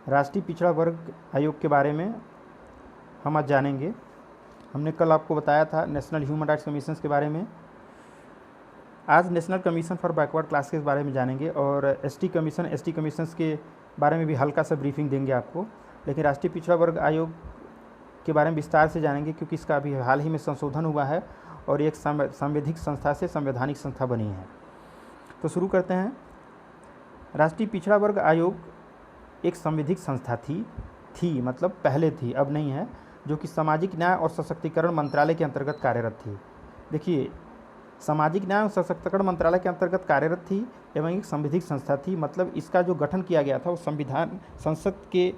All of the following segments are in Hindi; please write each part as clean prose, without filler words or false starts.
राष्ट्रीय पिछड़ा वर्ग आयोग के बारे में हम आज जानेंगे। हमने कल आपको बताया था नेशनल ह्यूमन राइट्स कमीशन के बारे में। आज national commission for backward class के बारे में जानेंगे और एसटी कमीशन के बारे में भी हल्का सा ब्रीफिंग देंगे आपको। लेकिन राष्ट्रीय पिछड़ा वर्ग आयोग के बारे में विस्तार से जानेंगे क्योंकि इसका अभी हाल ही में संशोधन हुआ है और एक संवैधानिक संस्था से संवैधानिक संस्था बनी है। तो शुरू करते हैं। राष्ट्रीय पिछड़ा वर्ग आयोग एक संवैधानिक संस्था थी मतलब पहले थी, अब नहीं है, जो कि सामाजिक न्याय और सशक्तिकरण मंत्रालय के अंतर्गत कार्यरत थी। देखिए, सामाजिक न्याय और सशक्तिकरण मंत्रालय के अंतर्गत कार्यरत थी एवं एक संवैधानिक संस्था थी। मतलब इसका जो गठन किया गया था वो संसद के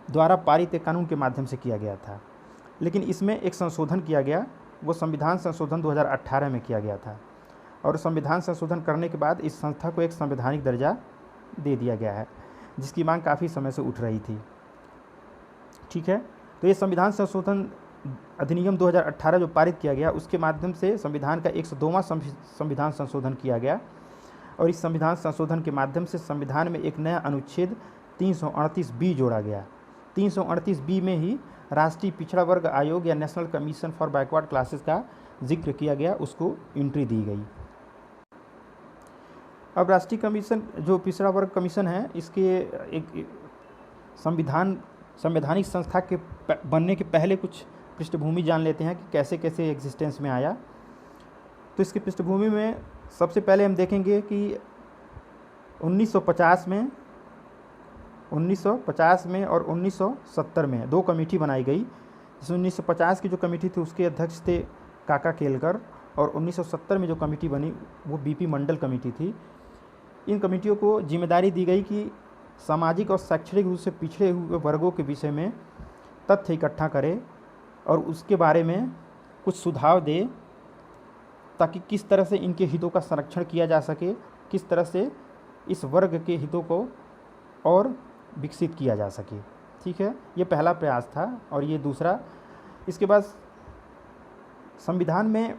द्वारा पारित एक कानून के माध्यम से किया गया था। लेकिन इसमें एक संशोधन किया गया, वो संविधान संशोधन 2018 में किया गया था और संविधान संशोधन करने के बाद इस संस्था को एक संवैधानिक दर्जा दे दिया गया है, जिसकी मांग काफ़ी समय से उठ रही थी। ठीक है, तो ये संविधान संशोधन अधिनियम 2018 जो पारित किया गया, उसके माध्यम से संविधान का 102वां संविधान संशोधन किया गया और इस संविधान संशोधन के माध्यम से संविधान में एक नया अनुच्छेद 338B जोड़ा गया। 338B में ही राष्ट्रीय पिछड़ा वर्ग आयोग या national commission for backward classes का जिक्र किया गया, उसको एंट्री दी गई। अब राष्ट्रीय कमीशन जो पिछड़ा वर्ग कमीशन है, इसके एक संवैधानिक संस्था के बनने के पहले कुछ पृष्ठभूमि जान लेते हैं कि कैसे कैसे एग्जिस्टेंस में आया। तो इसकी पृष्ठभूमि में सबसे पहले हम देखेंगे कि 1950 में और 1970 में दो कमेटी बनाई गई। जिसमें 1950 की जो कमेटी थी उसके अध्यक्ष थे काका केलकर और 1970 में जो कमेटी बनी वो बीपी मंडल कमेटी थी। इन कमेटियों को जिम्मेदारी दी गई कि सामाजिक और शैक्षणिक रूप से पिछड़े हुए वर्गों के विषय में तथ्य इकट्ठा करे और उसके बारे में कुछ सुझाव दे ताकि किस तरह से इनके हितों का संरक्षण किया जा सके, किस तरह से इस वर्ग के हितों को और विकसित किया जा सके। ठीक है, ये पहला प्रयास था। और ये दूसरा, इसके बाद संविधान में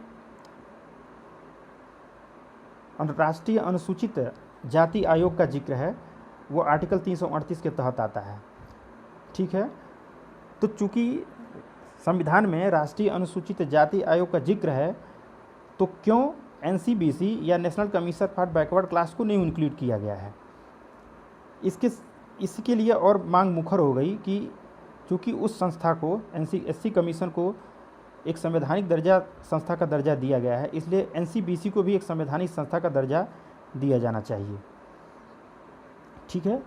राष्ट्रीय अनुसूचित जाति आयोग का जिक्र है, वो आर्टिकल 338 के तहत आता है। ठीक है, तो चूंकि संविधान में राष्ट्रीय अनुसूचित जाति आयोग का जिक्र है, तो क्यों एनसीबीसी या national commission for backward class को नहीं इंक्लूड किया गया है? इसके लिए और मांग मुखर हो गई कि चूँकि उस संस्था को एससी कमीशन को एक संवैधानिक संस्था का दर्जा दिया गया है, इसलिए एनसीबीसी को भी एक संवैधानिक संस्था का दर्जा दिया जाना चाहिए। ठीक है,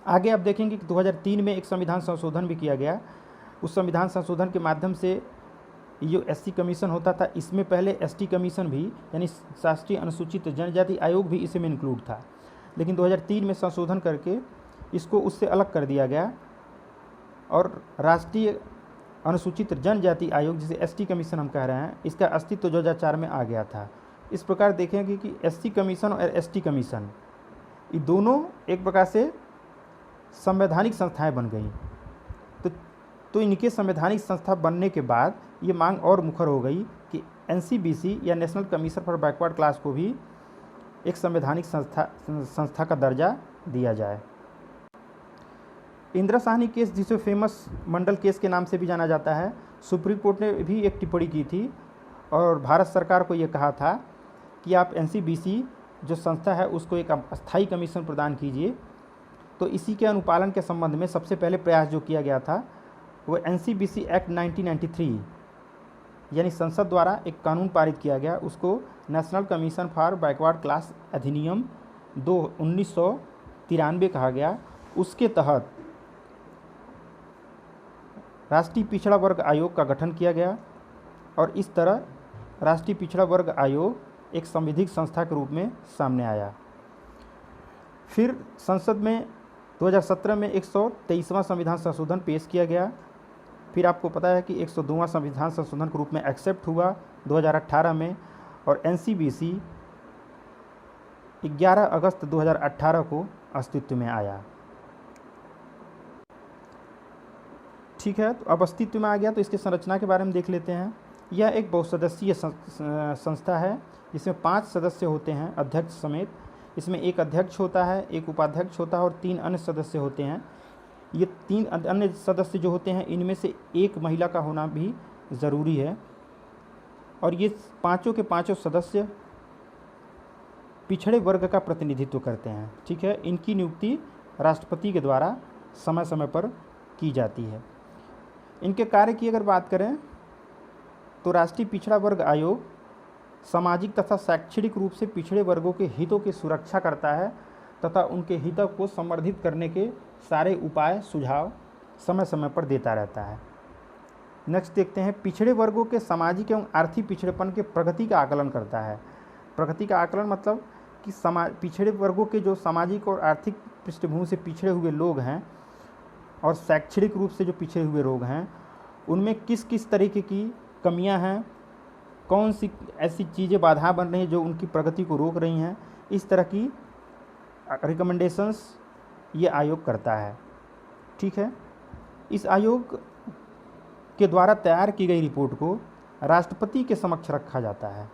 आगे आप देखेंगे कि 2003 में एक संविधान संशोधन भी किया गया। उस संविधान संशोधन के माध्यम से जो एससी कमीशन होता था, इसमें पहले एसटी कमीशन भी यानी राष्ट्रीय अनुसूचित जनजाति आयोग भी इसमें इंक्लूड था। लेकिन 2003 में संशोधन करके इसको उससे अलग कर दिया गया और राष्ट्रीय अनुसूचित जनजाति आयोग, जिसे एसटी कमीशन हम कह रहे हैं, इसका अस्तित्व 2004 में आ गया था। इस प्रकार देखेंगे कि एससी कमीशन और एसटी कमीशन ये दोनों एक प्रकार से संवैधानिक संस्थाएं बन गई। तो इनके संवैधानिक संस्था बनने के बाद ये मांग और मुखर हो गई कि एनसीबीसी या national commission for backward class को भी एक संवैधानिक संस्था का दर्जा दिया जाए। इंदिरा साहनी केस, जिसे फेमस मंडल केस के नाम से भी जाना जाता है, सुप्रीम कोर्ट ने भी एक टिप्पणी की थी और भारत सरकार को ये कहा था कि आप एनसीबीसी जो संस्था है उसको एक अस्थायी कमीशन प्रदान कीजिए। तो इसी के अनुपालन के संबंध में सबसे पहले प्रयास जो किया गया था वो एनसीबीसी एक्ट 1993 यानी संसद द्वारा एक कानून पारित किया गया, उसको national commission for backward class अधिनियम 1993 कहा गया। उसके तहत राष्ट्रीय पिछड़ा वर्ग आयोग का गठन किया गया और इस तरह राष्ट्रीय पिछड़ा वर्ग आयोग एक संवैधानिक संस्था के रूप में सामने आया। फिर संसद में 2017 में 123वां संविधान संशोधन पेश किया गया। फिर आपको पता है कि 102वां संविधान संशोधन के रूप में एक्सेप्ट हुआ 2018 में और एनसीबीसी 11 अगस्त 2018 को अस्तित्व में आया। ठीक है, तो अब अस्तित्व में आ गया तो इसकी संरचना के बारे में देख लेते हैं। यह एक बहुसदस्यीय संस्था है जिसमें 5 सदस्य होते हैं अध्यक्ष समेत। इसमें एक अध्यक्ष होता है, एक उपाध्यक्ष होता है और 3 अन्य सदस्य होते हैं। ये 3 अन्य सदस्य जो होते हैं इनमें से एक महिला का होना भी ज़रूरी है। और ये पाँचों के पाँचों सदस्य पिछड़े वर्ग का प्रतिनिधित्व करते हैं। ठीक है, इनकी नियुक्ति राष्ट्रपति के द्वारा समय समय पर की जाती है। इनके कार्य की अगर बात करें तो राष्ट्रीय पिछड़ा वर्ग आयोग सामाजिक तथा शैक्षणिक रूप से पिछड़े वर्गों के हितों की सुरक्षा करता है तथा उनके हितों को संवर्धित करने के सारे उपाय सुझाव समय समय पर देता रहता है। नेक्स्ट देखते हैं, पिछड़े वर्गों के सामाजिक एवं आर्थिक पिछड़ेपन के प्रगति का आकलन करता है। प्रगति का आकलन मतलब कि पिछड़े वर्गों के जो सामाजिक और आर्थिक पृष्ठभूमि से पिछड़े हुए लोग हैं और शैक्षणिक रूप से जो पिछड़े हुए लोग हैं उनमें किस किस तरीके की कमियां हैं, कौन सी ऐसी चीज़ें बाधा बन रही हैं जो उनकी प्रगति को रोक रही हैं, इस तरह की रिकमेंडेशंस ये आयोग करता है। ठीक है, इस आयोग के द्वारा तैयार की गई रिपोर्ट को राष्ट्रपति के समक्ष रखा जाता है।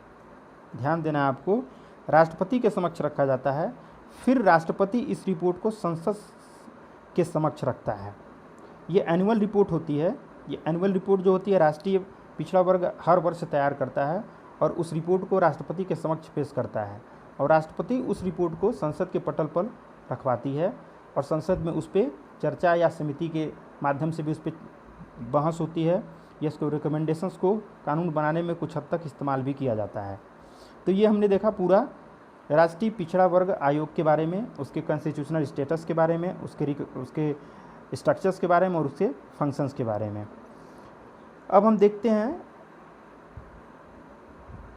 ध्यान देना है आपको, राष्ट्रपति के समक्ष रखा जाता है, फिर राष्ट्रपति इस रिपोर्ट को संसद के समक्ष रखता है। ये एनुअल रिपोर्ट होती है। ये एनुअल रिपोर्ट जो होती है राष्ट्रीय पिछड़ा वर्ग हर वर्ष तैयार करता है और उस रिपोर्ट को राष्ट्रपति के समक्ष पेश करता है और राष्ट्रपति उस रिपोर्ट को संसद के पटल पर रखवाती है और संसद में उस पर चर्चा या समिति के माध्यम से भी उस पर बहस होती है या इसको रिकमेंडेशंस को कानून बनाने में कुछ हद तक इस्तेमाल भी किया जाता है। तो ये हमने देखा पूरा राष्ट्रीय पिछड़ा वर्ग आयोग के बारे में, उसके कॉन्स्टिट्यूशनल स्टेटस के बारे में, उसके स्ट्रक्चर्स के बारे में और उसके फंक्शंस के बारे में। अब हम देखते हैं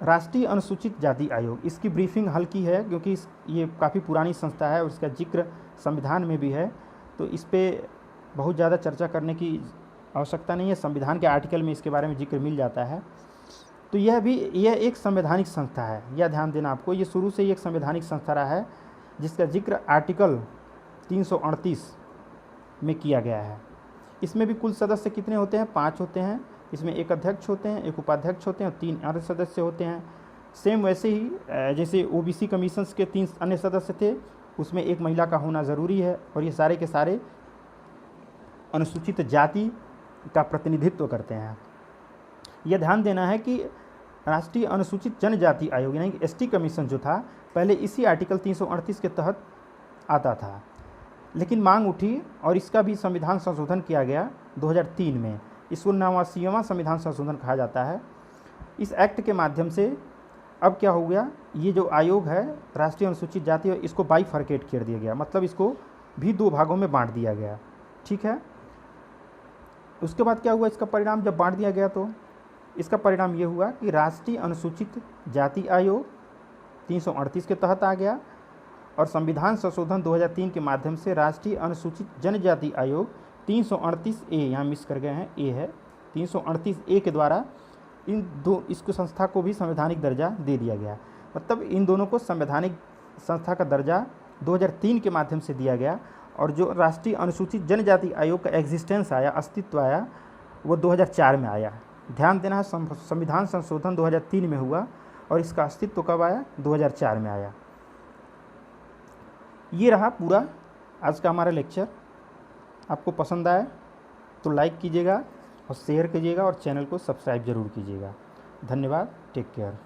राष्ट्रीय अनुसूचित जाति आयोग। इसकी ब्रीफिंग हल्की है क्योंकि ये काफ़ी पुरानी संस्था है और इसका जिक्र संविधान में भी है, तो इस पर बहुत ज़्यादा चर्चा करने की आवश्यकता नहीं है। संविधान के आर्टिकल में इसके बारे में जिक्र मिल जाता है। तो यह एक संवैधानिक संस्था है, यह ध्यान देना आपको। ये शुरू से ही एक संवैधानिक संस्था रहा है जिसका जिक्र आर्टिकल 338 में किया गया है। इसमें भी कुल सदस्य कितने होते हैं? 5 होते हैं। इसमें एक अध्यक्ष होते हैं, एक उपाध्यक्ष होते हैं और 3 अन्य सदस्य होते हैं। सेम वैसे ही जैसे ओबीसी कमीशंस के 3 अन्य सदस्य थे, उसमें एक महिला का होना ज़रूरी है और ये सारे के सारे अनुसूचित जाति का प्रतिनिधित्व करते हैं। यह ध्यान देना है कि राष्ट्रीय अनुसूचित जनजाति आयोग यानी कि एसटी कमीशन जो था पहले इसी आर्टिकल 338 के तहत आता था, लेकिन मांग उठी और इसका भी संविधान संशोधन किया गया 2003 में। इसको 89वां संविधान संशोधन कहा जाता है। इस एक्ट के माध्यम से अब क्या हो गया, ये जो आयोग है राष्ट्रीय अनुसूचित जाति, इसको बाइफरकेट कर दिया गया, मतलब इसको भी 2 भागों में बांट दिया गया। ठीक है, उसके बाद क्या हुआ, इसका परिणाम जब बांट दिया गया तो इसका परिणाम ये हुआ कि राष्ट्रीय अनुसूचित जाति आयोग 338 के तहत आ गया और संविधान संशोधन 2003 के माध्यम से राष्ट्रीय अनुसूचित जनजाति आयोग 338A, यहाँ मिस कर गए हैं, ए है, 338A के द्वारा इसको संस्था को भी संवैधानिक दर्जा दे दिया गया। मतलब इन दोनों को संवैधानिक संस्था का दर्जा 2003 के माध्यम से दिया गया और जो राष्ट्रीय अनुसूचित जनजाति आयोग का एग्जिस्टेंस आया, अस्तित्व आया, वो 2004 में आया। ध्यान देना है, संविधान संशोधन 2003 में हुआ और इसका अस्तित्व कब आया? 2004 में आया। ये रहा पूरा आज का हमारा लेक्चर। आपको पसंद आया तो लाइक कीजिएगा और शेयर कीजिएगा और चैनल को सब्सक्राइब ज़रूर कीजिएगा। धन्यवाद, टेक केयर।